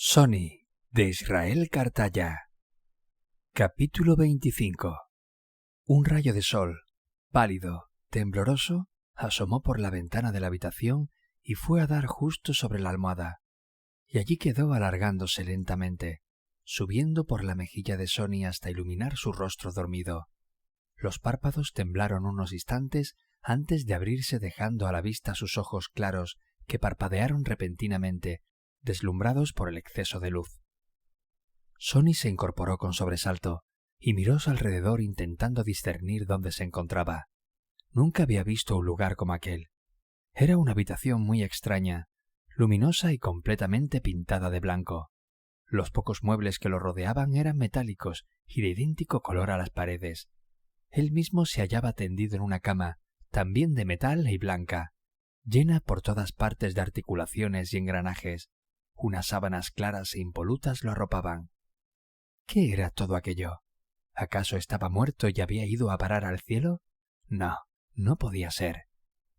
Sony, de Israel Cartaya. Capítulo 25. Un rayo de sol, pálido, tembloroso, asomó por la ventana de la habitación y fue a dar justo sobre la almohada, y allí quedó alargándose lentamente, subiendo por la mejilla de Sony hasta iluminar su rostro dormido. Los párpados temblaron unos instantes antes de abrirse, dejando a la vista sus ojos claros que parpadearon repentinamente, deslumbrados por el exceso de luz. Sony se incorporó con sobresalto y miró a su alrededor intentando discernir dónde se encontraba. Nunca había visto un lugar como aquel. Era una habitación muy extraña, luminosa y completamente pintada de blanco. Los pocos muebles que lo rodeaban eran metálicos y de idéntico color a las paredes. Él mismo se hallaba tendido en una cama, también de metal y blanca, llena por todas partes de articulaciones y engranajes. Unas sábanas claras e impolutas lo arropaban. ¿Qué era todo aquello? ¿Acaso estaba muerto y había ido a parar al cielo? No, no podía ser.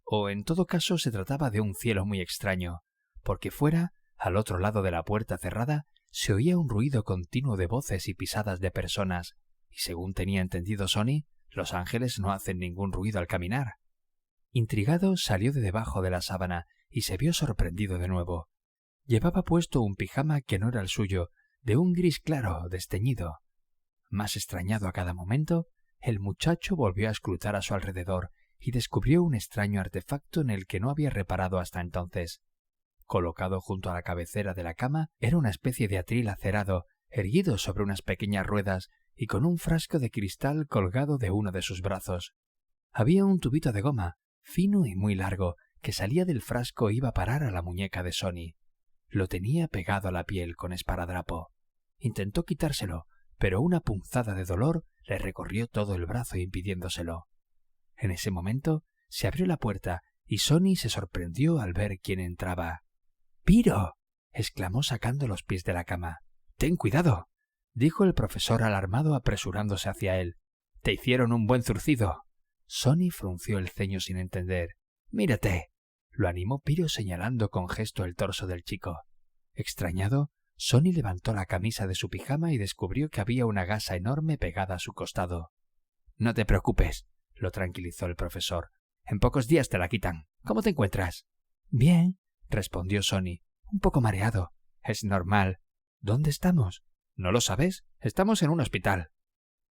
O en todo caso se trataba de un cielo muy extraño, porque fuera, al otro lado de la puerta cerrada, se oía un ruido continuo de voces y pisadas de personas, y según tenía entendido Sony, los ángeles no hacen ningún ruido al caminar. Intrigado, salió de debajo de la sábana y se vio sorprendido de nuevo. Llevaba puesto un pijama que no era el suyo, de un gris claro, desteñido. Más extrañado a cada momento, el muchacho volvió a escrutar a su alrededor y descubrió un extraño artefacto en el que no había reparado hasta entonces. Colocado junto a la cabecera de la cama era una especie de atril acerado, erguido sobre unas pequeñas ruedas y con un frasco de cristal colgado de uno de sus brazos. Había un tubito de goma, fino y muy largo, que salía del frasco e iba a parar a la muñeca de Sony. Lo tenía pegado a la piel con esparadrapo. Intentó quitárselo, pero una punzada de dolor le recorrió todo el brazo impidiéndoselo. En ese momento se abrió la puerta y Sony se sorprendió al ver quién entraba. —¡Piro! —exclamó sacando los pies de la cama. —¡Ten cuidado! —dijo el profesor alarmado apresurándose hacia él. —Te hicieron un buen zurcido. Sony frunció el ceño sin entender. —¡Mírate! —lo animó Piro señalando con gesto el torso del chico. Extrañado, Sony levantó la camisa de su pijama y descubrió que había una gasa enorme pegada a su costado. —No te preocupes —lo tranquilizó el profesor—. En pocos días te la quitan. ¿Cómo te encuentras? —Bien —respondió Sony—, un poco mareado. —Es normal. ¿Dónde estamos? —¿No lo sabes? Estamos en un hospital.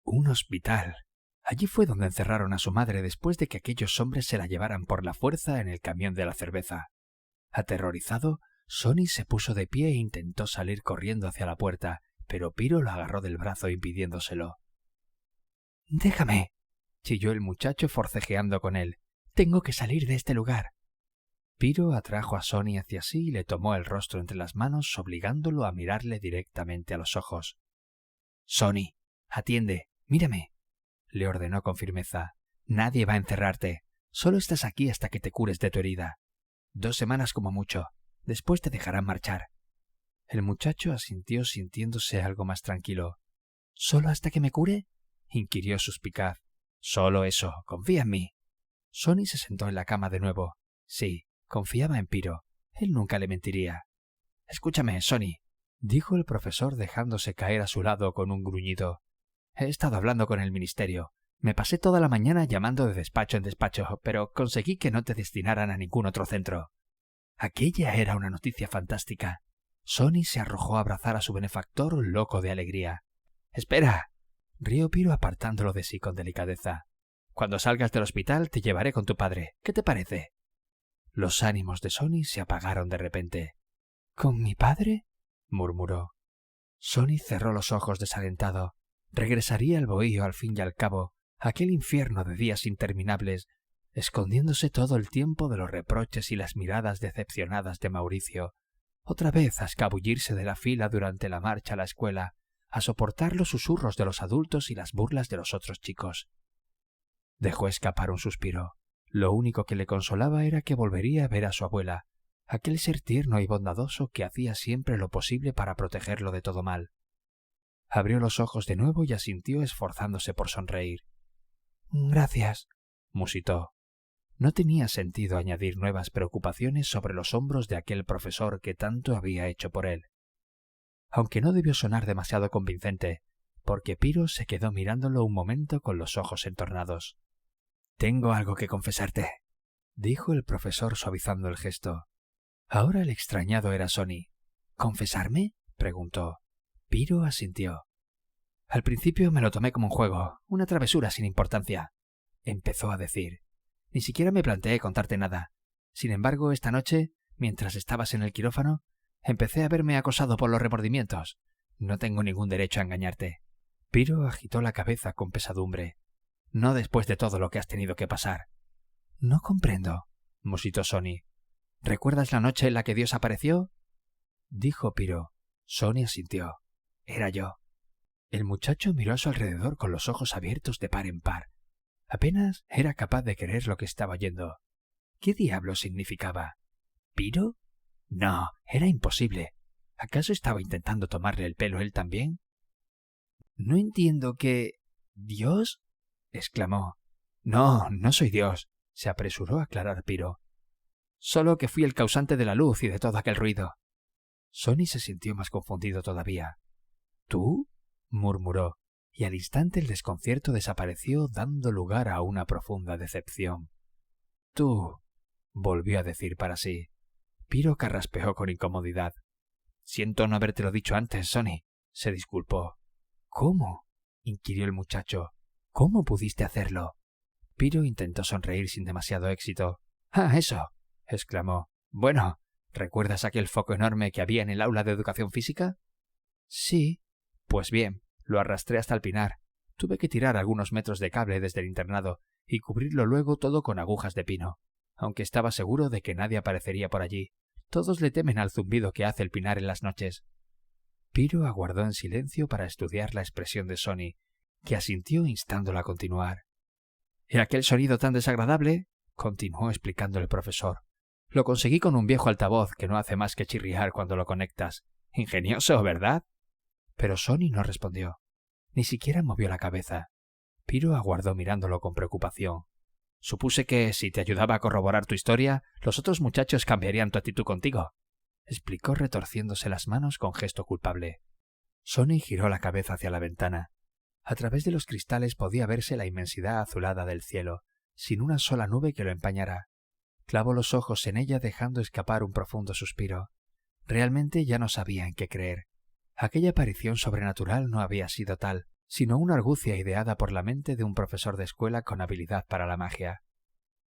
—¿Un hospital? Allí fue donde encerraron a su madre después de que aquellos hombres se la llevaran por la fuerza en el camión de la cerveza. Aterrorizado, Sony se puso de pie e intentó salir corriendo hacia la puerta, pero Piro lo agarró del brazo impidiéndoselo. —¡Déjame! —chilló el muchacho forcejeando con él—. Tengo que salir de este lugar. Piro atrajo a Sony hacia sí y le tomó el rostro entre las manos, obligándolo a mirarle directamente a los ojos. —Sony, atiende, mírame —le ordenó con firmeza—. Nadie va a encerrarte. Solo estás aquí hasta que te cures de tu herida. 2 semanas como mucho. Después te dejarán marchar. El muchacho asintió sintiéndose algo más tranquilo. —¿Solo hasta que me cure? —inquirió suspicaz. —Solo eso. Confía en mí. Sony se sentó en la cama de nuevo. Sí, confiaba en Piro. Él nunca le mentiría. —Escúchame, Sony —dijo el profesor dejándose caer a su lado con un gruñido—. He estado hablando con el ministerio. Me pasé toda la mañana llamando de despacho en despacho, pero conseguí que no te destinaran a ningún otro centro. Aquella era una noticia fantástica. Sony se arrojó a abrazar a su benefactor, loco de alegría. —¡Espera! —rió Piro apartándolo de sí con delicadeza—. Cuando salgas del hospital te llevaré con tu padre. ¿Qué te parece? Los ánimos de Sony se apagaron de repente. —¿Con mi padre? —murmuró. Sony cerró los ojos desalentado. Regresaría al bohío al fin y al cabo, aquel infierno de días interminables, escondiéndose todo el tiempo de los reproches y las miradas decepcionadas de Mauricio, otra vez a escabullirse de la fila durante la marcha a la escuela, a soportar los susurros de los adultos y las burlas de los otros chicos. Dejó escapar un suspiro. Lo único que le consolaba era que volvería a ver a su abuela, aquel ser tierno y bondadoso que hacía siempre lo posible para protegerlo de todo mal. Abrió los ojos de nuevo y asintió esforzándose por sonreír. —Gracias —musitó. No tenía sentido añadir nuevas preocupaciones sobre los hombros de aquel profesor que tanto había hecho por él. aunque no debió sonar demasiado convincente, porque Piro se quedó mirándolo un momento con los ojos entornados. «Tengo algo que confesarte», dijo el profesor suavizando el gesto. Ahora el extrañado era Sonny. «¿Confesarme?», preguntó. Piro asintió. «Al principio me lo tomé como un juego, una travesura sin importancia», empezó a decir. «Ni siquiera me planteé contarte nada. Sin embargo, esta noche, mientras estabas en el quirófano, empecé a verme acosado por los remordimientos. No tengo ningún derecho a engañarte». Piro agitó la cabeza con pesadumbre. «No después de todo lo que has tenido que pasar». «No comprendo», musitó Sonny. «¿Recuerdas la noche en la que Dios apareció?», dijo Piro. Sonny asintió. «Era yo». El muchacho miró a su alrededor con los ojos abiertos de par en par. Apenas era capaz de creer lo que estaba oyendo. ¿Qué diablos significaba? ¿Piro? No, era imposible. ¿Acaso estaba intentando tomarle el pelo él también? «No entiendo que... ¿Dios?», exclamó. «No, no soy Dios», se apresuró a aclarar Piro. «Solo que fui el causante de la luz y de todo aquel ruido». Sonny se sintió más confundido todavía. «¿Tú?», murmuró, y al instante el desconcierto desapareció dando lugar a una profunda decepción. «Tú», volvió a decir para sí. Piro carraspeó con incomodidad. «Siento no habértelo dicho antes, Sonny», se disculpó. «¿Cómo?», inquirió el muchacho. «¿Cómo pudiste hacerlo?». Piro intentó sonreír sin demasiado éxito. «Ah, eso», exclamó. «Bueno, ¿recuerdas aquel foco enorme que había en el aula de educación física?». «Sí». «Pues bien, lo arrastré hasta el pinar. Tuve que tirar algunos metros de cable desde el internado y cubrirlo luego todo con agujas de pino. Aunque estaba seguro de que nadie aparecería por allí. Todos le temen al zumbido que hace el pinar en las noches». Piro aguardó en silencio para estudiar la expresión de Sonny, que asintió instándolo a continuar. «¿Y aquel sonido tan desagradable?», continuó explicando el profesor. «Lo conseguí con un viejo altavoz que no hace más que chirriar cuando lo conectas. Ingenioso, ¿verdad?». Pero Sonny no respondió. Ni siquiera movió la cabeza. Piro aguardó mirándolo con preocupación. «Supuse que, si te ayudaba a corroborar tu historia, los otros muchachos cambiarían tu actitud contigo», explicó retorciéndose las manos con gesto culpable. Sonny giró la cabeza hacia la ventana. A través de los cristales podía verse la inmensidad azulada del cielo, sin una sola nube que lo empañara. Clavó los ojos en ella dejando escapar un profundo suspiro. Realmente ya no sabía en qué creer. Aquella aparición sobrenatural no había sido tal, sino una argucia ideada por la mente de un profesor de escuela con habilidad para la magia.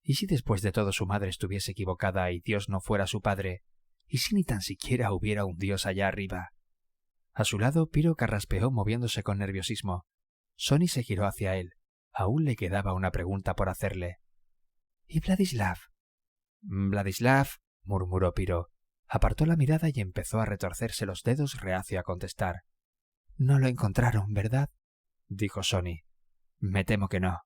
¿Y si después de todo su madre estuviese equivocada y Dios no fuera su padre? ¿Y si ni tan siquiera hubiera un Dios allá arriba? A su lado, Piro carraspeó moviéndose con nerviosismo. Sonny se giró hacia él. Aún le quedaba una pregunta por hacerle. «¿Y Vladislav?». «Vladislav», murmuró Piro. Apartó la mirada y empezó a retorcerse los dedos reacio a contestar. «No lo encontraron, ¿verdad?», dijo Sonny. «Me temo que no».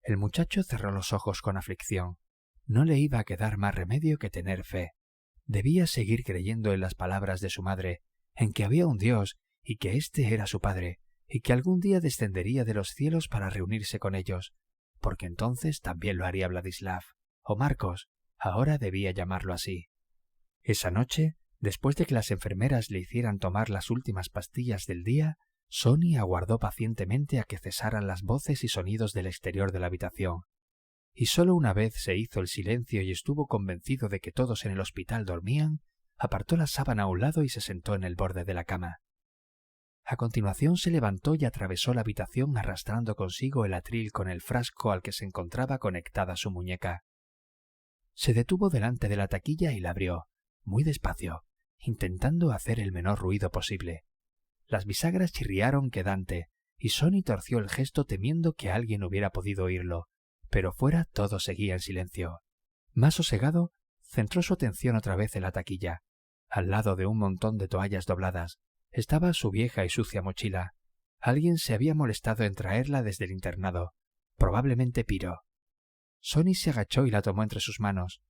El muchacho cerró los ojos con aflicción. No le iba a quedar más remedio que tener fe. Debía seguir creyendo en las palabras de su madre, en que había un Dios y que éste era su padre, y que algún día descendería de los cielos para reunirse con ellos, porque entonces también lo haría Vladislav, o Marcos, ahora debía llamarlo así. Esa noche, después de que las enfermeras le hicieran tomar las últimas pastillas del día, Sonny aguardó pacientemente a que cesaran las voces y sonidos del exterior de la habitación. Y sólo una vez se hizo el silencio y estuvo convencido de que todos en el hospital dormían, apartó la sábana a un lado y se sentó en el borde de la cama. A continuación se levantó y atravesó la habitación arrastrando consigo el atril con el frasco al que se encontraba conectada su muñeca. Se detuvo delante de la taquilla y la abrió, muy despacio, intentando hacer el menor ruido posible. Las bisagras chirriaron quedante, y Sonny torció el gesto temiendo que alguien hubiera podido oírlo, pero fuera todo seguía en silencio. Más sosegado, centró su atención otra vez en la taquilla. Al lado de un montón de toallas dobladas estaba su vieja y sucia mochila. Alguien se había molestado en traerla desde el internado, probablemente Piro. Sonny se agachó y la tomó entre sus manos.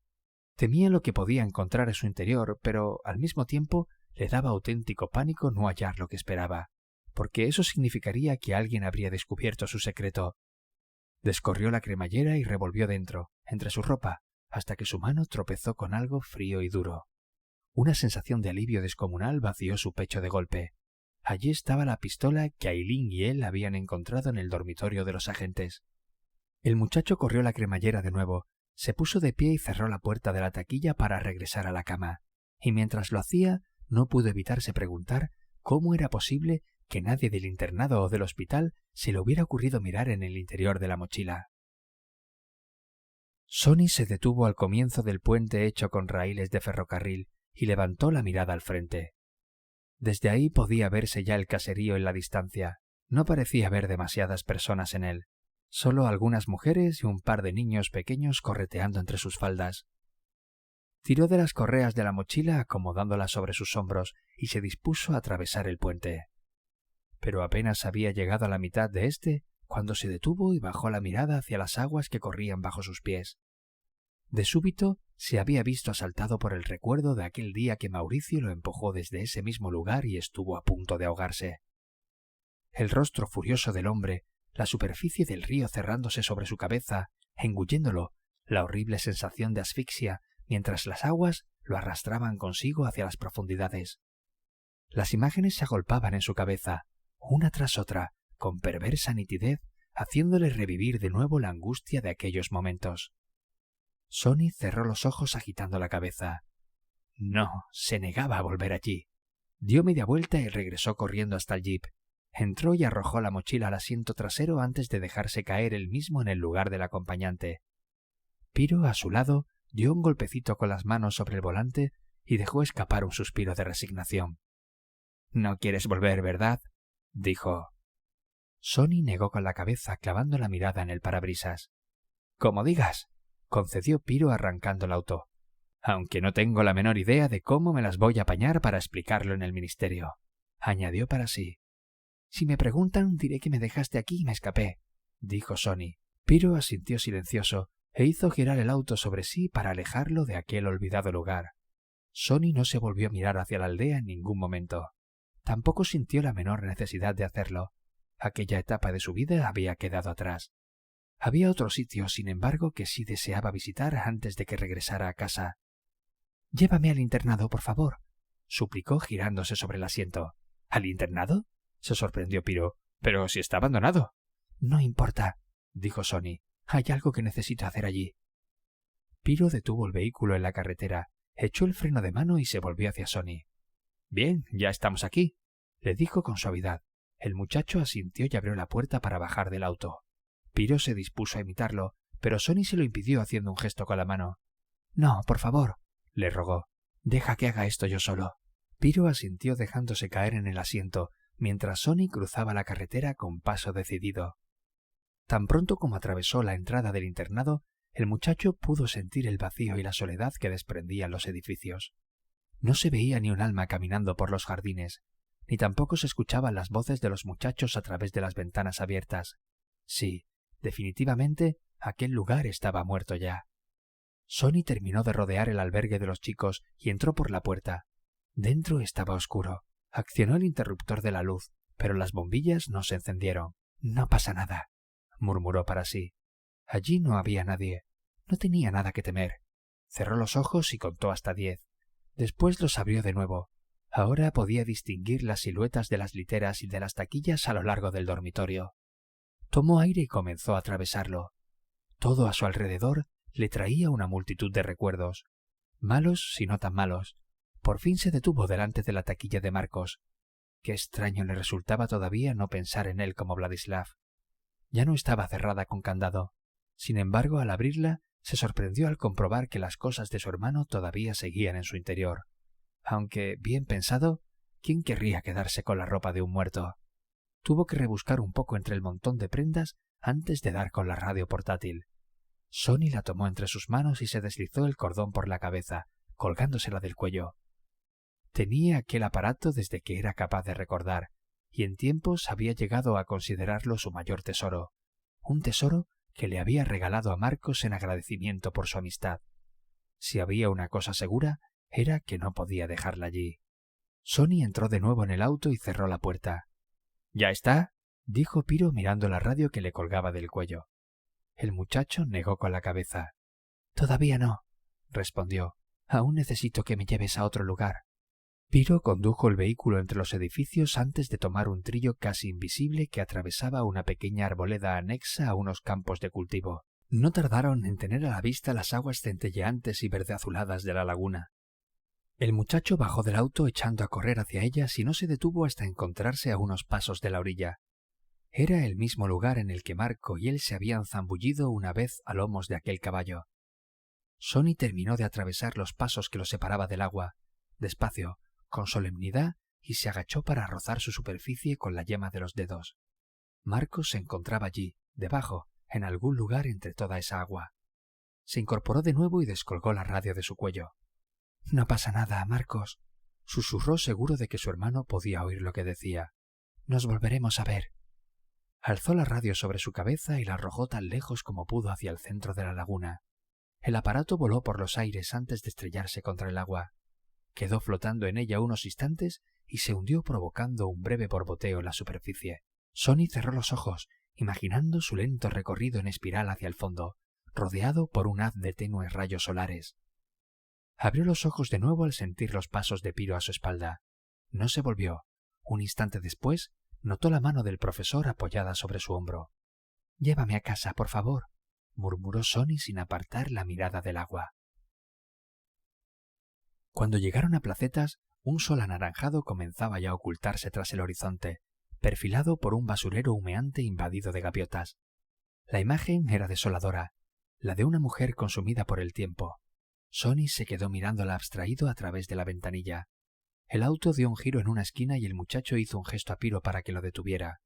Temía lo que podía encontrar en su interior, pero al mismo tiempo le daba auténtico pánico no hallar lo que esperaba, porque eso significaría que alguien habría descubierto su secreto. Descorrió la cremallera y revolvió dentro, entre su ropa, hasta que su mano tropezó con algo frío y duro. Una sensación de alivio descomunal vació su pecho de golpe. Allí estaba la pistola que Aileen y él habían encontrado en el dormitorio de los agentes. El muchacho corrió a la cremallera de nuevo, se puso de pie y cerró la puerta de la taquilla para regresar a la cama, y mientras lo hacía no pudo evitarse preguntar cómo era posible que nadie del internado o del hospital se le hubiera ocurrido mirar en el interior de la mochila. Sonny se detuvo al comienzo del puente hecho con raíles de ferrocarril y levantó la mirada al frente. Desde ahí podía verse ya el caserío en la distancia. No parecía haber demasiadas personas en él, solo algunas mujeres y un par de niños pequeños correteando entre sus faldas. Tiró de las correas de la mochila acomodándolas sobre sus hombros y se dispuso a atravesar el puente. Pero apenas había llegado a la mitad de éste cuando se detuvo y bajó la mirada hacia las aguas que corrían bajo sus pies. De súbito se había visto asaltado por el recuerdo de aquel día que Mauricio lo empujó desde ese mismo lugar y estuvo a punto de ahogarse. El rostro furioso del hombre, la superficie del río cerrándose sobre su cabeza, engulléndolo, la horrible sensación de asfixia, mientras las aguas lo arrastraban consigo hacia las profundidades. Las imágenes se agolpaban en su cabeza, una tras otra, con perversa nitidez, haciéndole revivir de nuevo la angustia de aquellos momentos. Sonny cerró los ojos agitando la cabeza. No, se negaba a volver allí. Dio media vuelta y regresó corriendo hasta el jeep. Entró y arrojó la mochila al asiento trasero antes de dejarse caer él mismo en el lugar del acompañante. Piro, a su lado, dio un golpecito con las manos sobre el volante y dejó escapar un suspiro de resignación. «No quieres volver, ¿verdad?», dijo. Sonny negó con la cabeza, clavando la mirada en el parabrisas. «Como digas», concedió Piro arrancando el auto, «aunque no tengo la menor idea de cómo me las voy a apañar para explicarlo en el ministerio», añadió para sí. «Si me preguntan, diré que me dejaste aquí y me escapé», dijo Sonny. Piro asintió silencioso e hizo girar el auto sobre sí para alejarlo de aquel olvidado lugar. Sonny no se volvió a mirar hacia la aldea en ningún momento. Tampoco sintió la menor necesidad de hacerlo. Aquella etapa de su vida había quedado atrás. Había otro sitio, sin embargo, que sí deseaba visitar antes de que regresara a casa. «Llévame al internado, por favor», suplicó girándose sobre el asiento. «¿Al internado?», se sorprendió Piro. «Pero si está abandonado». «No importa», dijo Sonny. «Hay algo que necesito hacer allí». Piro detuvo el vehículo en la carretera, echó el freno de mano y se volvió hacia Sonny. «Bien, ya estamos aquí», le dijo con suavidad. El muchacho asintió y abrió la puerta para bajar del auto. Piro se dispuso a imitarlo, pero Sonny se lo impidió haciendo un gesto con la mano. «No, por favor», le rogó. «Deja que haga esto yo solo». Piro asintió dejándose caer en el asiento, mientras Sonny cruzaba la carretera con paso decidido. Tan pronto como atravesó la entrada del internado, el muchacho pudo sentir el vacío y la soledad que desprendían los edificios. No se veía ni un alma caminando por los jardines, ni tampoco se escuchaban las voces de los muchachos a través de las ventanas abiertas. Sí, definitivamente, aquel lugar estaba muerto ya. Sonny terminó de rodear el albergue de los chicos y entró por la puerta. Dentro estaba oscuro. Accionó el interruptor de la luz, pero las bombillas no se encendieron. «No pasa nada», murmuró para sí. Allí no había nadie. No tenía nada que temer. Cerró los ojos y contó hasta 10. Después los abrió de nuevo. Ahora podía distinguir las siluetas de las literas y de las taquillas a lo largo del dormitorio. Tomó aire y comenzó a atravesarlo. Todo a su alrededor le traía una multitud de recuerdos. Malos si no tan malos. Por fin se detuvo delante de la taquilla de Marcos. Qué extraño le resultaba todavía no pensar en él como Vladislav. Ya no estaba cerrada con candado. Sin embargo, al abrirla, se sorprendió al comprobar que las cosas de su hermano todavía seguían en su interior. Aunque, bien pensado, ¿quién querría quedarse con la ropa de un muerto? Tuvo que rebuscar un poco entre el montón de prendas antes de dar con la radio portátil. Sonny la tomó entre sus manos y se deslizó el cordón por la cabeza, colgándosela del cuello. Tenía aquel aparato desde que era capaz de recordar, y en tiempos había llegado a considerarlo su mayor tesoro, un tesoro que le había regalado a Marcos en agradecimiento por su amistad. Si había una cosa segura, era que no podía dejarla allí. Sonny entró de nuevo en el auto y cerró la puerta. «¿Ya está?», dijo Piro mirando la radio que le colgaba del cuello. El muchacho negó con la cabeza. «Todavía no», respondió. Aún necesito que me lleves a otro lugar. Piro condujo el vehículo entre los edificios antes de tomar un trillo casi invisible que atravesaba una pequeña arboleda anexa a unos campos de cultivo. No tardaron en tener a la vista las aguas centelleantes y verdeazuladas de la laguna. El muchacho bajó del auto echando a correr hacia ellas y no se detuvo hasta encontrarse a unos pasos de la orilla. Era el mismo lugar en el que Marco y él se habían zambullido una vez a lomos de aquel caballo. Sonny terminó de atravesar los pasos que lo separaba del agua, despacio, con solemnidad, y se agachó para rozar su superficie con la yema de los dedos. Marcos se encontraba allí, debajo, en algún lugar entre toda esa agua. Se incorporó de nuevo y descolgó la radio de su cuello. «No pasa nada, Marcos», susurró seguro de que su hermano podía oír lo que decía. «Nos volveremos a ver». Alzó la radio sobre su cabeza y la arrojó tan lejos como pudo hacia el centro de la laguna. El aparato voló por los aires antes de estrellarse contra el agua. Quedó flotando en ella unos instantes y se hundió provocando un breve borboteo en la superficie. Sonny cerró los ojos, imaginando su lento recorrido en espiral hacia el fondo, rodeado por un haz de tenues rayos solares. Abrió los ojos de nuevo al sentir los pasos de Piro a su espalda. No se volvió. Un instante después, notó la mano del profesor apoyada sobre su hombro. «Llévame a casa, por favor», murmuró Sonny sin apartar la mirada del agua. Cuando llegaron a Placetas, un sol anaranjado comenzaba ya a ocultarse tras el horizonte, perfilado por un basurero humeante invadido de gaviotas. La imagen era desoladora, la de una mujer consumida por el tiempo. Sonny se quedó mirándola abstraído a través de la ventanilla. El auto dio un giro en una esquina y el muchacho hizo un gesto a Piro para que lo detuviera.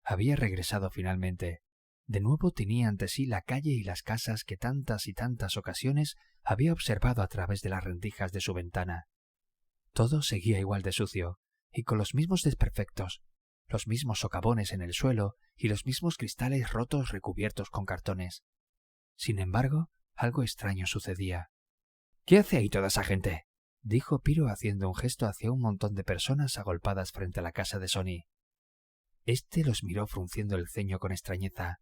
Había regresado finalmente. De nuevo tenía ante sí la calle y las casas que tantas y tantas ocasiones había observado a través de las rendijas de su ventana. Todo seguía igual de sucio, y con los mismos desperfectos, los mismos socavones en el suelo y los mismos cristales rotos recubiertos con cartones. Sin embargo, algo extraño sucedía. «¿Qué hace ahí toda esa gente?», dijo Piro haciendo un gesto hacia un montón de personas agolpadas frente a la casa de Sonny. Este los miró frunciendo el ceño con extrañeza.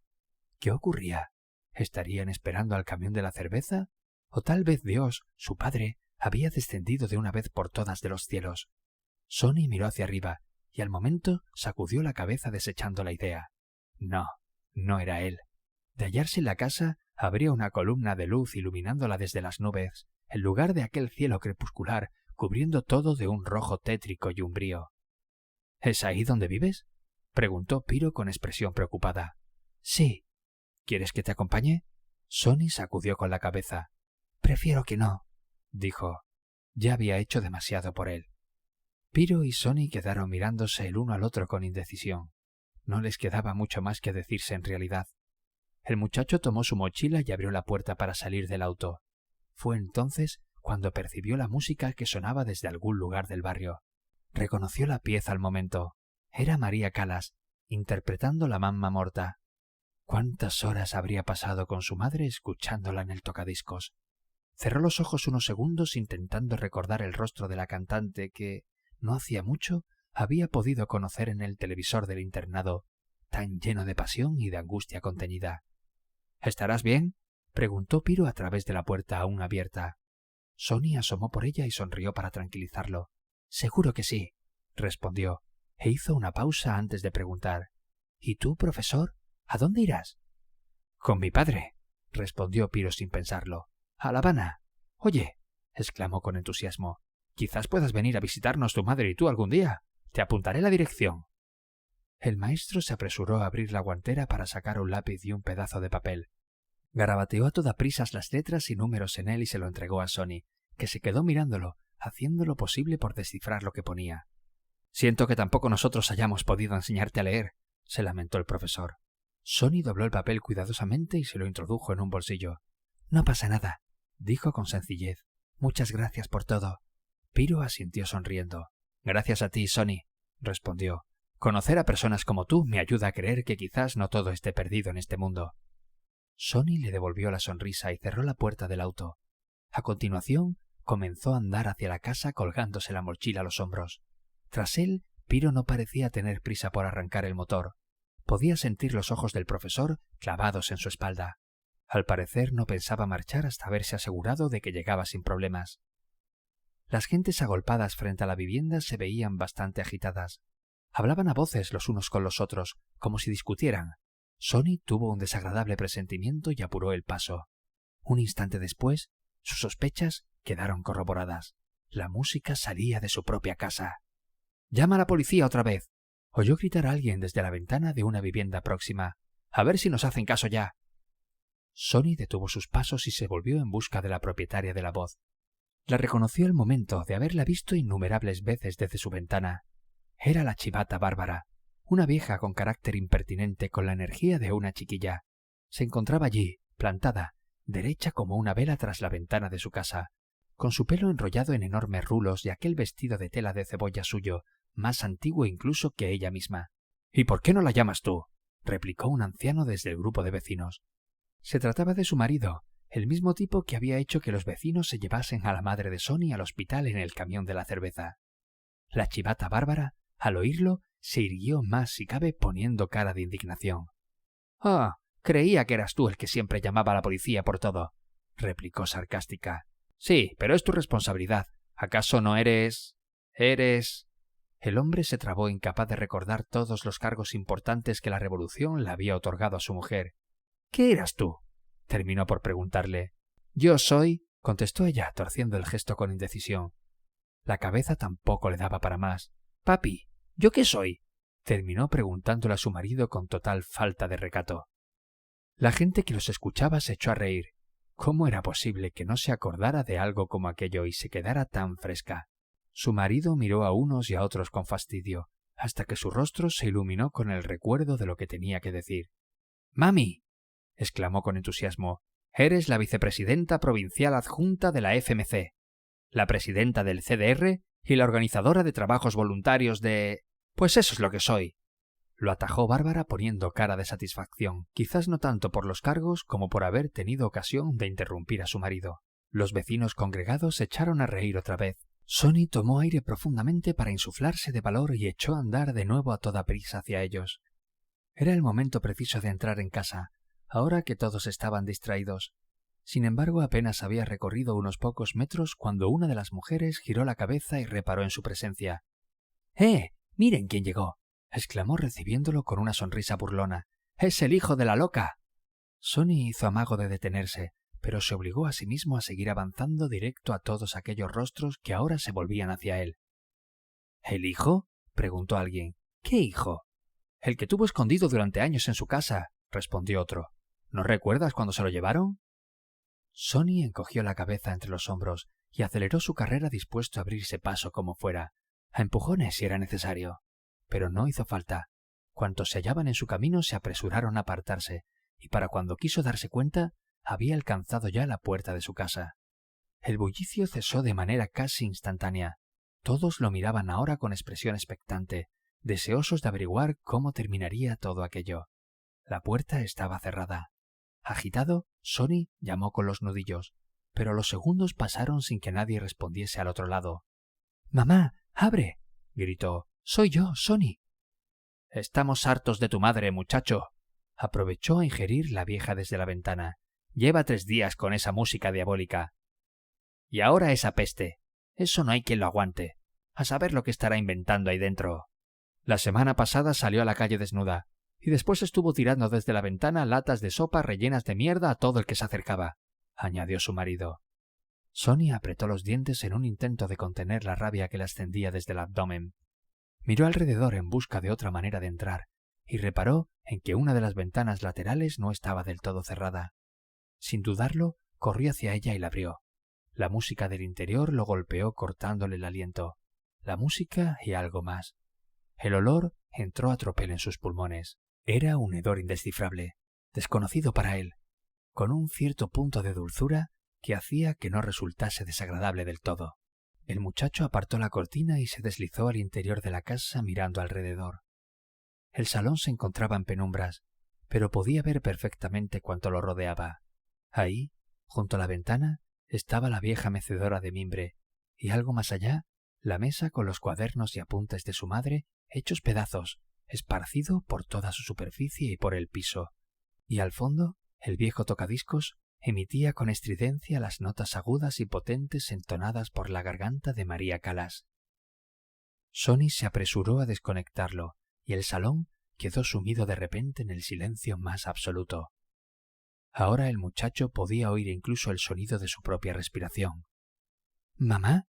¿Qué ocurría? ¿Estarían esperando al camión de la cerveza? ¿O tal vez Dios, su padre, había descendido de una vez por todas de los cielos? Sonny miró hacia arriba y al momento sacudió la cabeza desechando la idea. No, no era él. De hallarse en la casa, habría una columna de luz iluminándola desde las nubes, en lugar de aquel cielo crepuscular cubriendo todo de un rojo tétrico y umbrío. «¿Es ahí donde vives?», preguntó Piro con expresión preocupada. «Sí». «¿Quieres que te acompañe?». Sonny sacudió con la cabeza. «Prefiero que no», dijo. Ya había hecho demasiado por él. Piro y Sonny quedaron mirándose el uno al otro con indecisión. No les quedaba mucho más que decirse en realidad. El muchacho tomó su mochila y abrió la puerta para salir del auto. Fue entonces cuando percibió la música que sonaba desde algún lugar del barrio. Reconoció la pieza al momento. Era María Callas, interpretando la Mamma Morta. ¿Cuántas horas habría pasado con su madre escuchándola en el tocadiscos? Cerró los ojos unos segundos intentando recordar el rostro de la cantante que, no hacía mucho, había podido conocer en el televisor del internado, tan lleno de pasión y de angustia contenida. «¿Estarás bien?», preguntó Piro a través de la puerta aún abierta. Sonny asomó por ella y sonrió para tranquilizarlo. «Seguro que sí», respondió, e hizo una pausa antes de preguntar. «¿Y tú, profesor? ¿A dónde irás?» «Con mi padre», respondió Piro sin pensarlo. «A La Habana». «Oye», exclamó con entusiasmo, «quizás puedas venir a visitarnos tu madre y tú algún día. Te apuntaré la dirección». El maestro se apresuró a abrir la guantera para sacar un lápiz y un pedazo de papel. Garabateó a toda prisa las letras y números en él y se lo entregó a Sonny, que se quedó mirándolo, haciendo lo posible por descifrar lo que ponía. «Siento que tampoco nosotros hayamos podido enseñarte a leer», se lamentó el profesor. Sonny dobló el papel cuidadosamente y se lo introdujo en un bolsillo. «No pasa nada», dijo con sencillez. «Muchas gracias por todo». Piro asintió sonriendo. «Gracias a ti, Sonny», respondió. «Conocer a personas como tú me ayuda a creer que quizás no todo esté perdido en este mundo». Sonny le devolvió la sonrisa y cerró la puerta del auto. A continuación, comenzó a andar hacia la casa colgándose la mochila a los hombros. Tras él, Piro no parecía tener prisa por arrancar el motor. Podía sentir los ojos del profesor clavados en su espalda. Al parecer no pensaba marchar hasta haberse asegurado de que llegaba sin problemas. Las gentes agolpadas frente a la vivienda se veían bastante agitadas. Hablaban a voces los unos con los otros, como si discutieran. Sonny tuvo un desagradable presentimiento y apuró el paso. Un instante después, sus sospechas quedaron corroboradas. La música salía de su propia casa. «¡Llama a la policía otra vez!», oyó gritar a alguien desde la ventana de una vivienda próxima. «¡A ver si nos hacen caso ya!». Sonny detuvo sus pasos y se volvió en busca de la propietaria de la voz. La reconoció al momento de haberla visto innumerables veces desde su ventana. Era la chivata Bárbara, una vieja con carácter impertinente con la energía de una chiquilla. Se encontraba allí, plantada, derecha como una vela tras la ventana de su casa, con su pelo enrollado en enormes rulos y aquel vestido de tela de cebolla suyo, más antiguo incluso que ella misma. «¿Y por qué no la llamas tú?», replicó un anciano desde el grupo de vecinos. Se trataba de su marido, el mismo tipo que había hecho que los vecinos se llevasen a la madre de Sonny al hospital en el camión de la cerveza. La chivata Bárbara, al oírlo, se irguió más si cabe poniendo cara de indignación. «Ah, creía que eras tú el que siempre llamaba a la policía por todo», replicó sarcástica. «Sí, pero es tu responsabilidad. ¿Acaso no eres...? El hombre se trabó incapaz de recordar todos los cargos importantes que la revolución le había otorgado a su mujer. «¿Qué eras tú?», terminó por preguntarle. «Yo soy», contestó ella, torciendo el gesto con indecisión. La cabeza tampoco le daba para más. «Papi, ¿yo qué soy?», terminó preguntándole a su marido con total falta de recato. La gente que los escuchaba se echó a reír. ¿Cómo era posible que no se acordara de algo como aquello y se quedara tan fresca? Su marido miró a unos y a otros con fastidio, hasta que su rostro se iluminó con el recuerdo de lo que tenía que decir. «¡Mami!», exclamó con entusiasmo. «Eres la vicepresidenta provincial adjunta de la FMC, la presidenta del CDR y la organizadora de trabajos voluntarios de...». «Pues eso es lo que soy», lo atajó Bárbara poniendo cara de satisfacción, quizás no tanto por los cargos como por haber tenido ocasión de interrumpir a su marido. Los vecinos congregados se echaron a reír otra vez. Sonny tomó aire profundamente para insuflarse de valor y echó a andar de nuevo a toda prisa hacia ellos. Era el momento preciso de entrar en casa, ahora que todos estaban distraídos. Sin embargo, apenas había recorrido unos pocos metros cuando una de las mujeres giró la cabeza y reparó en su presencia. «¡Miren quién llegó!», exclamó recibiéndolo con una sonrisa burlona. «¡Es el hijo de la loca!». Sonny hizo amago de detenerse, pero se obligó a sí mismo a seguir avanzando directo a todos aquellos rostros que ahora se volvían hacia él. «¿El hijo?», preguntó alguien. «¿Qué hijo?». «El que tuvo escondido durante años en su casa», respondió otro. «¿No recuerdas cuando se lo llevaron?». Sonny encogió la cabeza entre los hombros y aceleró su carrera dispuesto a abrirse paso como fuera, a empujones si era necesario. Pero no hizo falta. Cuantos se hallaban en su camino se apresuraron a apartarse, y para cuando quiso darse cuenta, había alcanzado ya la puerta de su casa. El bullicio cesó de manera casi instantánea. Todos lo miraban ahora con expresión expectante, deseosos de averiguar cómo terminaría todo aquello. La puerta estaba cerrada. Agitado, Sonny llamó con los nudillos, pero los segundos pasaron sin que nadie respondiese al otro lado. «¡Mamá, abre!», gritó. «Soy yo, Sonny». «Estamos hartos de tu madre, muchacho», aprovechó a ingerir la vieja desde la ventana. «Lleva 3 días con esa música diabólica. Y ahora esa peste. Eso no hay quien lo aguante. A saber lo que estará inventando ahí dentro. La semana pasada salió a la calle desnuda, y después estuvo tirando desde la ventana latas de sopa rellenas de mierda a todo el que se acercaba», añadió su marido. Sonny apretó los dientes en un intento de contener la rabia que le ascendía desde el abdomen. Miró alrededor en busca de otra manera de entrar, y reparó en que una de las ventanas laterales no estaba del todo cerrada. Sin dudarlo, corrió hacia ella y la abrió. La música del interior lo golpeó cortándole el aliento. La música y algo más. El olor entró a tropel en sus pulmones. Era un hedor indescifrable, desconocido para él, con un cierto punto de dulzura que hacía que no resultase desagradable del todo. El muchacho apartó la cortina y se deslizó al interior de la casa mirando alrededor. El salón se encontraba en penumbras, pero podía ver perfectamente cuanto lo rodeaba. Ahí, junto a la ventana, estaba la vieja mecedora de mimbre, y algo más allá, la mesa con los cuadernos y apuntes de su madre hechos pedazos, esparcido por toda su superficie y por el piso. Y al fondo, El viejo tocadiscos emitía con estridencia las notas agudas y potentes entonadas por la garganta de María Callas. Sonny se apresuró a desconectarlo y el salón quedó sumido de repente en el silencio más absoluto. Ahora el muchacho podía oír incluso el sonido de su propia respiración. —¿Mamá?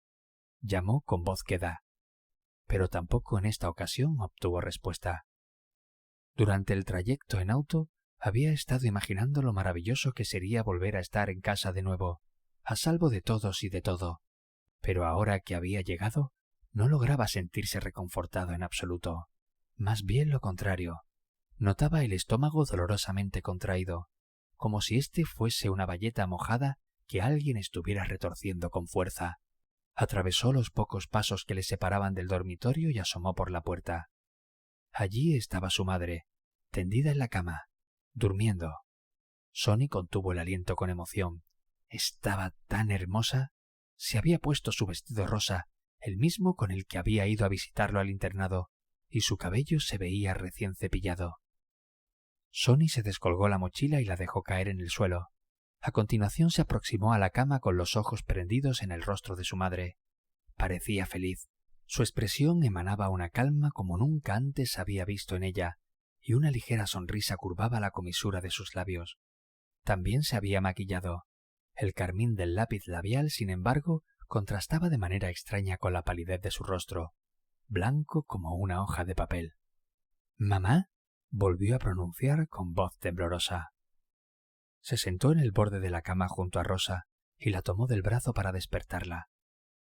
—llamó con voz queda. Pero tampoco en esta ocasión obtuvo respuesta. Durante el trayecto en auto había estado imaginando lo maravilloso que sería volver a estar en casa de nuevo, a salvo de todos y de todo. Pero ahora que había llegado, no lograba sentirse reconfortado en absoluto. Más bien lo contrario. Notaba el estómago dolorosamente contraído, como si éste fuese una bayeta mojada que alguien estuviera retorciendo con fuerza. Atravesó los pocos pasos que le separaban del dormitorio y asomó por la puerta. Allí estaba su madre, tendida en la cama, durmiendo. Sonny contuvo el aliento con emoción. Estaba tan hermosa. Se había puesto su vestido rosa, el mismo con el que había ido a visitarlo al internado, y su cabello se veía recién cepillado. Sonny se descolgó la mochila y la dejó caer en el suelo. A continuación se aproximó a la cama con los ojos prendidos en el rostro de su madre. Parecía feliz. Su expresión emanaba una calma como nunca antes había visto en ella, y una ligera sonrisa curvaba la comisura de sus labios. También se había maquillado. El carmín del lápiz labial, sin embargo, contrastaba de manera extraña con la palidez de su rostro, blanco como una hoja de papel. —¿Mamá? —volvió a pronunciar con voz temblorosa. Se sentó en el borde de la cama junto a Rosa y la tomó del brazo para despertarla.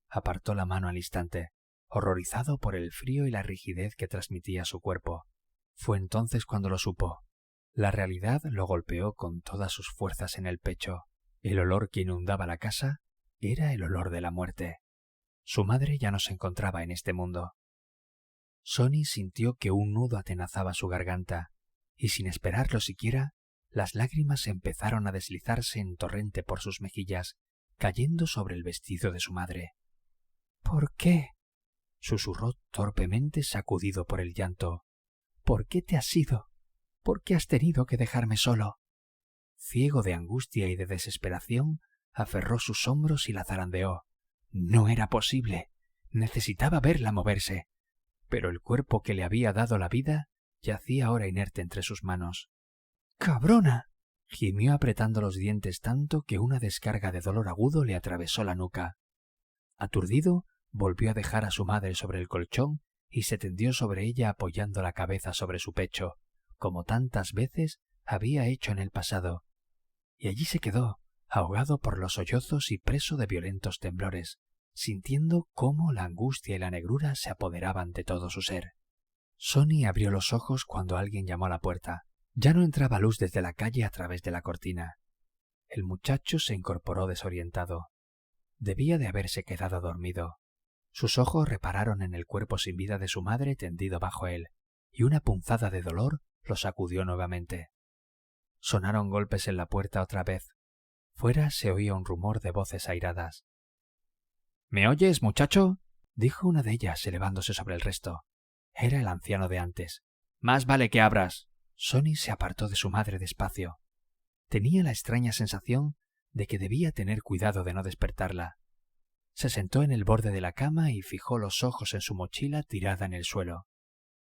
Apartó la mano al instante, horrorizado por el frío y la rigidez que transmitía su cuerpo. Fue entonces cuando lo supo. La realidad lo golpeó con todas sus fuerzas en el pecho. El olor que inundaba la casa era el olor de la muerte. Su madre ya no se encontraba en este mundo. Sonny sintió que un nudo atenazaba su garganta, y sin esperarlo siquiera, las lágrimas empezaron a deslizarse en torrente por sus mejillas, cayendo sobre el vestido de su madre. —¿Por qué? —susurró torpemente, sacudido por el llanto. —¿Por qué te has ido? ¿Por qué has tenido que dejarme solo? Ciego de angustia y de desesperación, aferró sus hombros y la zarandeó. No era posible. Necesitaba verla moverse. Pero el cuerpo que le había dado la vida yacía ahora inerte entre sus manos. —¡Cabrona! —gimió apretando los dientes tanto que una descarga de dolor agudo le atravesó la nuca. Aturdido, volvió a dejar a su madre sobre el colchón y se tendió sobre ella apoyando la cabeza sobre su pecho, como tantas veces había hecho en el pasado. Y allí se quedó, ahogado por los sollozos y preso de violentos temblores, sintiendo cómo la angustia y la negrura se apoderaban de todo su ser. Sonny abrió los ojos cuando alguien llamó a la puerta. Ya no entraba luz desde la calle a través de la cortina. El muchacho se incorporó desorientado. Debía de haberse quedado dormido. Sus ojos repararon en el cuerpo sin vida de su madre tendido bajo él, y una punzada de dolor lo sacudió nuevamente. Sonaron golpes en la puerta otra vez. Fuera se oía un rumor de voces airadas. —¿Me oyes, muchacho? —dijo una de ellas, elevándose sobre el resto. Era el anciano de antes. —Más vale que abras. Sonny se apartó de su madre despacio. Tenía la extraña sensación de que debía tener cuidado de no despertarla. Se sentó en el borde de la cama y fijó los ojos en su mochila tirada en el suelo.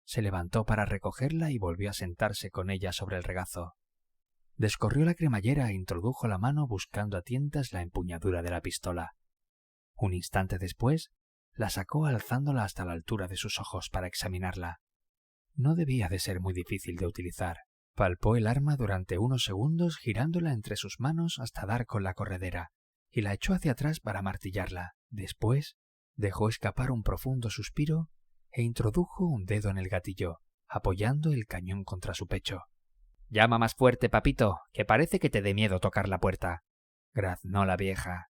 Se levantó para recogerla y volvió a sentarse con ella sobre el regazo. Descorrió la cremallera e introdujo la mano buscando a tientas la empuñadura de la pistola. Un instante después, la sacó alzándola hasta la altura de sus ojos para examinarla. No debía de ser muy difícil de utilizar. Palpó el arma durante unos segundos girándola entre sus manos hasta dar con la corredera, y la echó hacia atrás para martillarla. Después, dejó escapar un profundo suspiro e introdujo un dedo en el gatillo, apoyando el cañón contra su pecho. —Llama más fuerte, papito, que parece que te dé miedo tocar la puerta —graznó la vieja.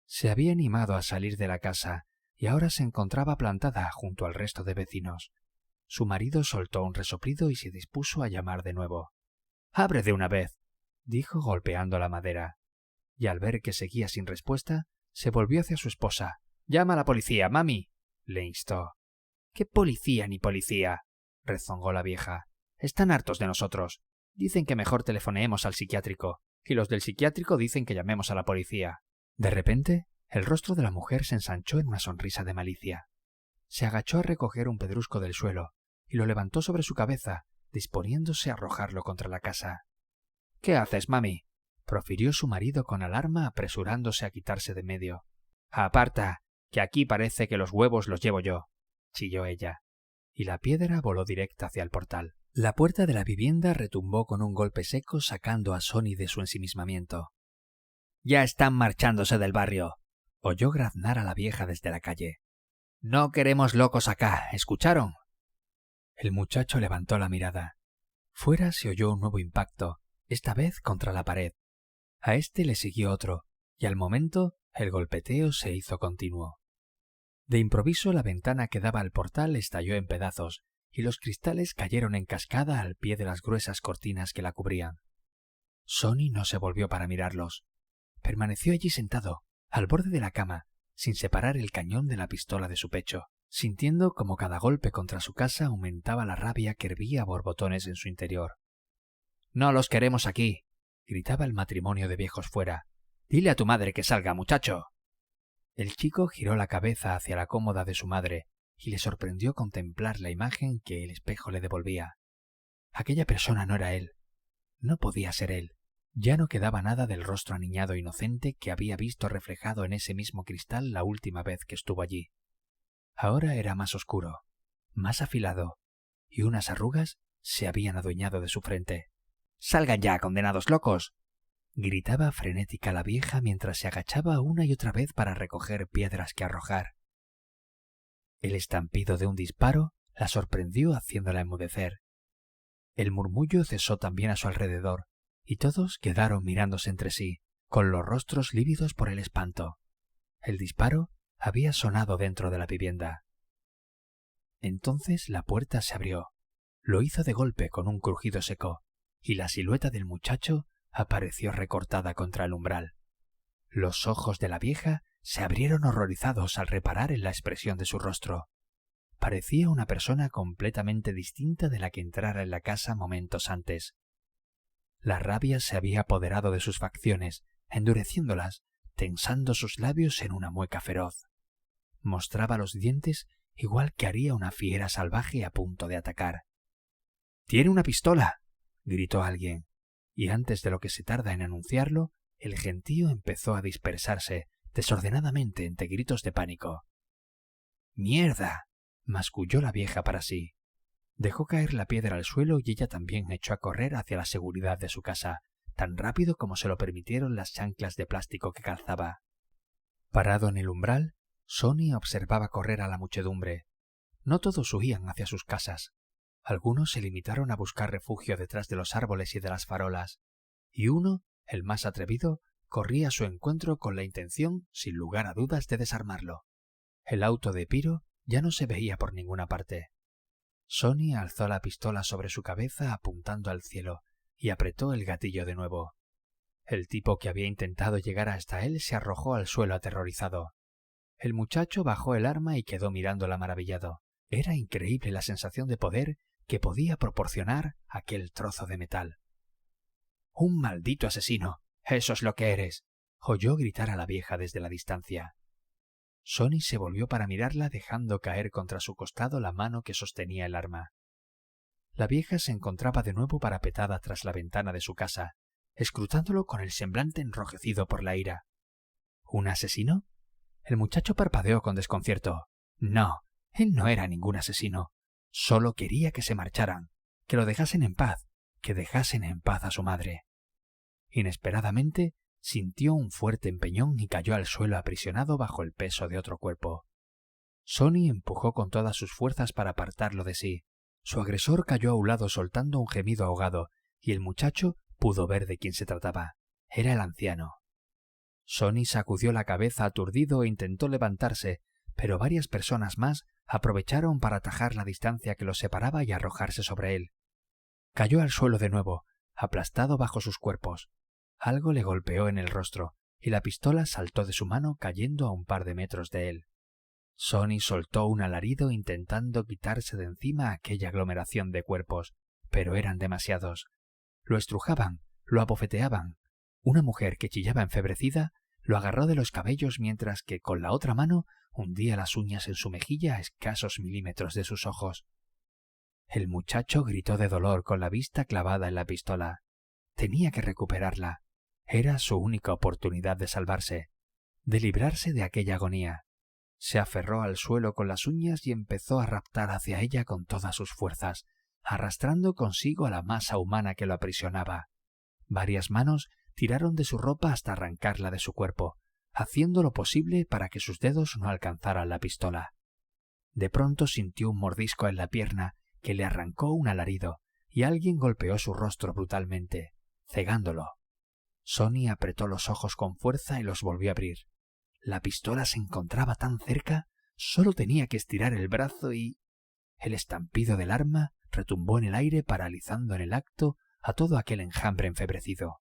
Se había animado a salir de la casa y ahora se encontraba plantada junto al resto de vecinos. Su marido soltó un resoplido y se dispuso a llamar de nuevo. —¡Abre de una vez! —dijo golpeando la madera. Y al ver que seguía sin respuesta, se volvió hacia su esposa. —¡Llama a la policía, mami! —le instó. —¿Qué policía ni policía? —rezongó la vieja. —Están hartos de nosotros. Dicen que mejor telefoneemos al psiquiátrico, y los del psiquiátrico dicen que llamemos a la policía». De repente, el rostro de la mujer se ensanchó en una sonrisa de malicia. Se agachó a recoger un pedrusco del suelo y lo levantó sobre su cabeza, disponiéndose a arrojarlo contra la casa. «¿Qué haces, mami?», profirió su marido con alarma, apresurándose a quitarse de medio. «Aparta, que aquí parece que los huevos los llevo yo», chilló ella, y la piedra voló directa hacia el portal. La puerta de la vivienda retumbó con un golpe seco, sacando a Sonny de su ensimismamiento. «Ya están marchándose del barrio», oyó graznar a la vieja desde la calle. «No queremos locos acá, ¿escucharon?». El muchacho levantó la mirada. Fuera se oyó un nuevo impacto, esta vez contra la pared. A este le siguió otro, y al momento el golpeteo se hizo continuo. De improviso la ventana que daba al portal estalló en pedazos, y los cristales cayeron en cascada al pie de las gruesas cortinas que la cubrían. Sonny no se volvió para mirarlos. Permaneció allí sentado, al borde de la cama, sin separar el cañón de la pistola de su pecho, sintiendo como cada golpe contra su casa aumentaba la rabia que hervía a borbotones en su interior. «No los queremos aquí», gritaba el matrimonio de viejos fuera. «Dile a tu madre que salga, muchacho». El chico giró la cabeza hacia la cómoda de su madre y le sorprendió contemplar la imagen que el espejo le devolvía. Aquella persona no era él. No podía ser él. Ya no quedaba nada del rostro aniñado e inocente que había visto reflejado en ese mismo cristal la última vez que estuvo allí. Ahora era más oscuro, más afilado, y unas arrugas se habían adueñado de su frente. «¡Salgan ya, condenados locos!», gritaba frenética la vieja mientras se agachaba una y otra vez para recoger piedras que arrojar. El estampido de un disparo la sorprendió haciéndola enmudecer. El murmullo cesó también a su alrededor, y todos quedaron mirándose entre sí, con los rostros lívidos por el espanto. El disparo había sonado dentro de la vivienda. Entonces la puerta se abrió. Lo hizo de golpe con un crujido seco, y la silueta del muchacho apareció recortada contra el umbral. Los ojos de la vieja se abrieron horrorizados al reparar en la expresión de su rostro. Parecía una persona completamente distinta de la que entrara en la casa momentos antes. La rabia se había apoderado de sus facciones, endureciéndolas, tensando sus labios en una mueca feroz. Mostraba los dientes igual que haría una fiera salvaje a punto de atacar. «¡Tiene una pistola!», gritó alguien, y antes de lo que se tarda en anunciarlo, el gentío empezó a dispersarse desordenadamente entre gritos de pánico. «¡Mierda!», masculló la vieja para sí. Dejó caer la piedra al suelo y ella también echó a correr hacia la seguridad de su casa, tan rápido como se lo permitieron las chanclas de plástico que calzaba. Parado en el umbral, Sonny observaba correr a la muchedumbre. No todos huían hacia sus casas. Algunos se limitaron a buscar refugio detrás de los árboles y de las farolas, y uno, el más atrevido, corría a su encuentro con la intención, sin lugar a dudas, de desarmarlo. El auto de Piro ya no se veía por ninguna parte. Sonny alzó la pistola sobre su cabeza apuntando al cielo y apretó el gatillo de nuevo. El tipo que había intentado llegar hasta él se arrojó al suelo aterrorizado. El muchacho bajó el arma y quedó mirándola maravillado. Era increíble la sensación de poder que podía proporcionar aquel trozo de metal. «¡Un maldito asesino! ¡Eso es lo que eres!», oyó gritar a la vieja desde la distancia. Sonny se volvió para mirarla dejando caer contra su costado la mano que sostenía el arma. La vieja se encontraba de nuevo parapetada tras la ventana de su casa, escrutándolo con el semblante enrojecido por la ira. ¿Un asesino? El muchacho parpadeó con desconcierto. No, él no era ningún asesino. Solo quería que se marcharan, que lo dejasen en paz, que dejasen en paz a su madre. Inesperadamente, sintió un fuerte empeñón y cayó al suelo aprisionado bajo el peso de otro cuerpo. Sonny empujó con todas sus fuerzas para apartarlo de sí. Su agresor cayó a un lado soltando un gemido ahogado, y el muchacho pudo ver de quién se trataba. Era el anciano. Sonny sacudió la cabeza aturdido e intentó levantarse, pero varias personas más aprovecharon para atajar la distancia que los separaba y arrojarse sobre él. Cayó al suelo de nuevo, aplastado bajo sus cuerpos. Algo le golpeó en el rostro, y la pistola saltó de su mano cayendo a un par de metros de él. Sonny soltó un alarido intentando quitarse de encima aquella aglomeración de cuerpos, pero eran demasiados. lo estrujaban, lo abofeteaban. Una mujer que chillaba enfebrecida lo agarró de los cabellos mientras que con la otra mano hundía las uñas en su mejilla a escasos milímetros de sus ojos. El muchacho gritó de dolor con la vista clavada en la pistola. Tenía que recuperarla. Era su única oportunidad de salvarse, de librarse de aquella agonía. Se aferró al suelo con las uñas y empezó a raptar hacia ella con todas sus fuerzas, arrastrando consigo a la masa humana que lo aprisionaba. Varias manos tiraron de su ropa hasta arrancarla de su cuerpo, haciendo lo posible para que sus dedos no alcanzaran la pistola. De pronto sintió un mordisco en la pierna que le arrancó un alarido, y alguien golpeó su rostro brutalmente, cegándolo. Sonny apretó los ojos con fuerza y los volvió a abrir. La pistola se encontraba tan cerca, solo tenía que estirar el brazo y... El estampido del arma retumbó en el aire paralizando en el acto a todo aquel enjambre enfebrecido.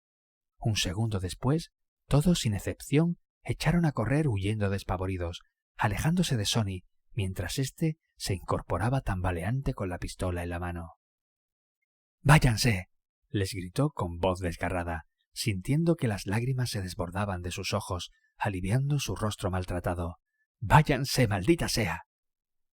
Un segundo después, todos sin excepción echaron a correr huyendo despavoridos, alejándose de Sonny, mientras éste se incorporaba tambaleante con la pistola en la mano. «¡Váyanse!», les gritó con voz desgarrada, sintiendo que las lágrimas se desbordaban de sus ojos, aliviando su rostro maltratado. «¡Váyanse, maldita sea!».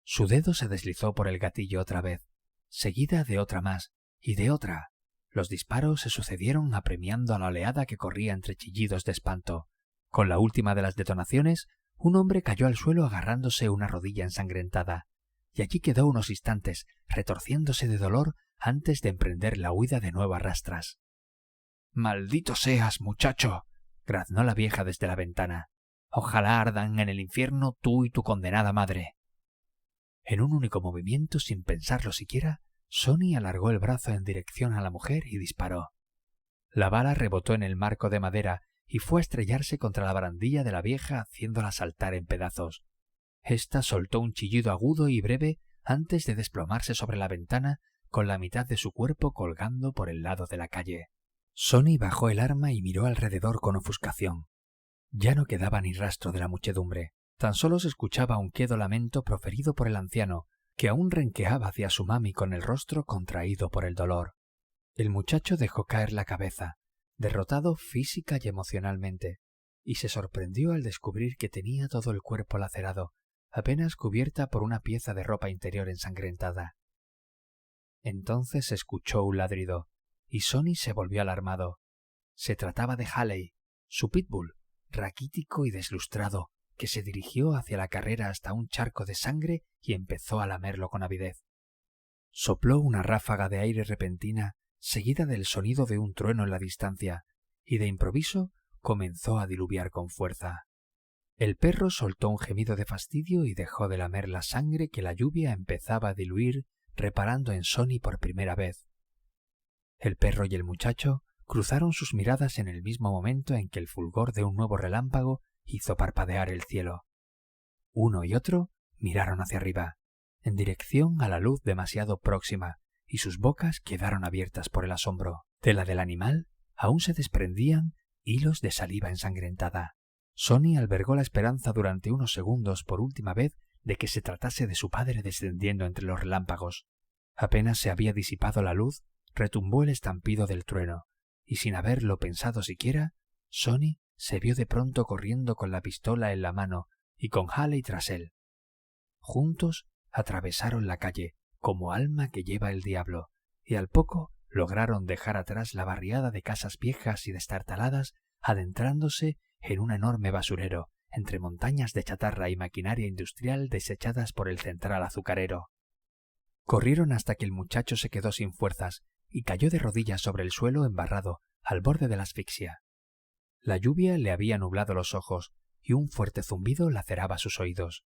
Su dedo se deslizó por el gatillo otra vez, seguida de otra más, y de otra. Los disparos se sucedieron apremiando a la oleada que corría entre chillidos de espanto. Con la última de las detonaciones, un hombre cayó al suelo agarrándose una rodilla ensangrentada, y allí quedó unos instantes, retorciéndose de dolor antes de emprender la huida de nuevo a rastras. «¡Maldito seas, muchacho!», graznó la vieja desde la ventana. «Ojalá ardan en el infierno tú y tu condenada madre». En un único movimiento, sin pensarlo siquiera, Sonny alargó el brazo en dirección a la mujer y disparó. La bala rebotó en el marco de madera y fue a estrellarse contra la barandilla de la vieja, haciéndola saltar en pedazos. Esta soltó un chillido agudo y breve antes de desplomarse sobre la ventana, con la mitad de su cuerpo colgando por el lado de la calle. Sonny bajó el arma y miró alrededor con ofuscación. Ya no quedaba ni rastro de la muchedumbre. Tan solo se escuchaba un quedo lamento proferido por el anciano, que aún renqueaba hacia su mami con el rostro contraído por el dolor. El muchacho dejó caer la cabeza, derrotado física y emocionalmente, y se sorprendió al descubrir que tenía todo el cuerpo lacerado, apenas cubierta por una pieza de ropa interior ensangrentada. Entonces se escuchó un ladrido, y Sonny se volvió alarmado. Se trataba de Haley, su pitbull, raquítico y deslustrado, que se dirigió hacia la carrera hasta un charco de sangre y empezó a lamerlo con avidez. Sopló una ráfaga de aire repentina, seguida del sonido de un trueno en la distancia, y de improviso comenzó a diluviar con fuerza. El perro soltó un gemido de fastidio y dejó de lamer la sangre que la lluvia empezaba a diluir, reparando en Sonny por primera vez. El perro y el muchacho cruzaron sus miradas en el mismo momento en que el fulgor de un nuevo relámpago hizo parpadear el cielo. Uno y otro miraron hacia arriba, en dirección a la luz demasiado próxima, y sus bocas quedaron abiertas por el asombro. De la del animal aún se desprendían hilos de saliva ensangrentada. Sonny albergó la esperanza durante unos segundos por última vez de que se tratase de su padre descendiendo entre los relámpagos. Apenas se había disipado la luz, retumbó el estampido del trueno, y sin haberlo pensado siquiera, Sonny se vio de pronto corriendo con la pistola en la mano y con Haley tras él. Juntos atravesaron la calle como alma que lleva el diablo, y al poco lograron dejar atrás la barriada de casas viejas y destartaladas, adentrándose en un enorme basurero entre montañas de chatarra y maquinaria industrial desechadas por el central azucarero. Corrieron hasta que el muchacho se quedó sin fuerzas y cayó de rodillas sobre el suelo embarrado al borde de la asfixia. La lluvia le había nublado los ojos y un fuerte zumbido laceraba sus oídos.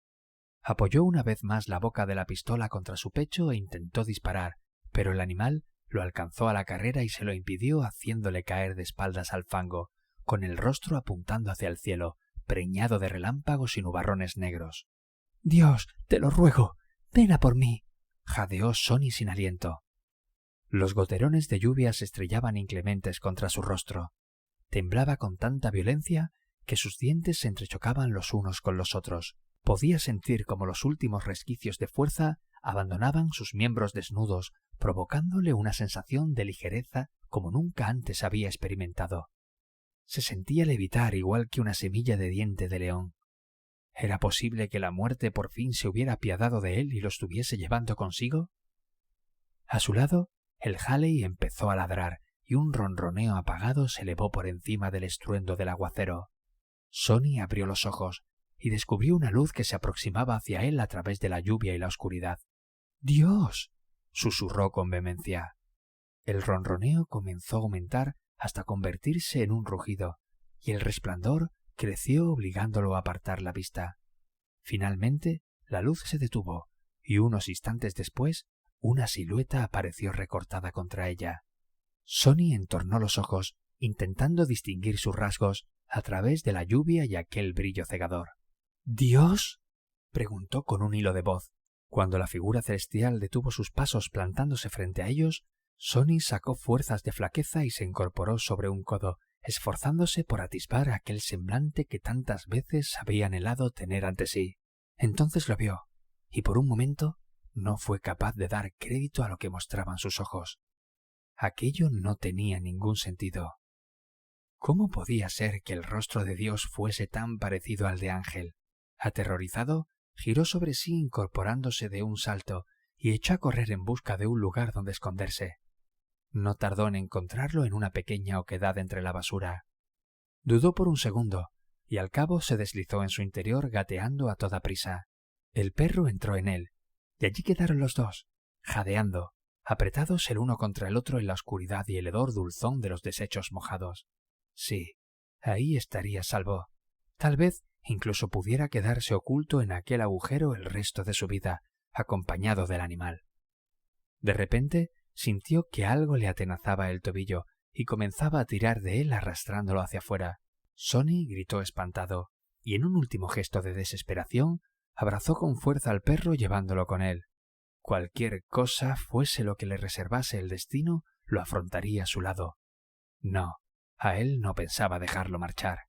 Apoyó una vez más la boca de la pistola contra su pecho e intentó disparar, pero el animal lo alcanzó a la carrera y se lo impidió haciéndole caer de espaldas al fango, con el rostro apuntando hacia el cielo, preñado de relámpagos y nubarrones negros. «Dios, te lo ruego, ven a por mí», jadeó Sonny sin aliento. Los goterones de lluvia se estrellaban inclementes contra su rostro. Temblaba con tanta violencia que sus dientes se entrechocaban los unos con los otros. Podía sentir como los últimos resquicios de fuerza abandonaban sus miembros desnudos, provocándole una sensación de ligereza como nunca antes había experimentado. Se sentía levitar igual que una semilla de diente de león. ¿Era posible que la muerte por fin se hubiera apiadado de él y lo estuviese llevando consigo? A su lado, el Halley empezó a ladrar y un ronroneo apagado se elevó por encima del estruendo del aguacero. Sonny abrió los ojos y descubrió una luz que se aproximaba hacia él a través de la lluvia y la oscuridad. ¡Dios!, susurró con vehemencia. El ronroneo comenzó a aumentar hasta convertirse en un rugido, y el resplandor creció obligándolo a apartar la vista. Finalmente, la luz se detuvo, y unos instantes después, una silueta apareció recortada contra ella. Sonny entornó los ojos, intentando distinguir sus rasgos a través de la lluvia y aquel brillo cegador. «¿Dios?», preguntó con un hilo de voz. Cuando la figura celestial detuvo sus pasos plantándose frente a ellos, Sonny sacó fuerzas de flaqueza y se incorporó sobre un codo, esforzándose por atisbar aquel semblante que tantas veces había anhelado tener ante sí. Entonces lo vio, y por un momento no fue capaz de dar crédito a lo que mostraban sus ojos. Aquello no tenía ningún sentido. ¿Cómo podía ser que el rostro de Dios fuese tan parecido al de Ángel? Aterrorizado, giró sobre sí incorporándose de un salto y echó a correr en busca de un lugar donde esconderse. No tardó en encontrarlo en una pequeña oquedad entre la basura. Dudó por un segundo, y al cabo se deslizó en su interior gateando a toda prisa. El perro entró en él, y allí quedaron los dos, jadeando, apretados el uno contra el otro en la oscuridad y el hedor dulzón de los desechos mojados. Sí, ahí estaría salvo. Tal vez incluso pudiera quedarse oculto en aquel agujero el resto de su vida, acompañado del animal. De repente sintió que algo le atenazaba el tobillo y comenzaba a tirar de él arrastrándolo hacia afuera. Sonny gritó espantado y en un último gesto de desesperación abrazó con fuerza al perro llevándolo con él. Cualquier cosa fuese lo que le reservase el destino, lo afrontaría a su lado. No, a él no pensaba dejarlo marchar.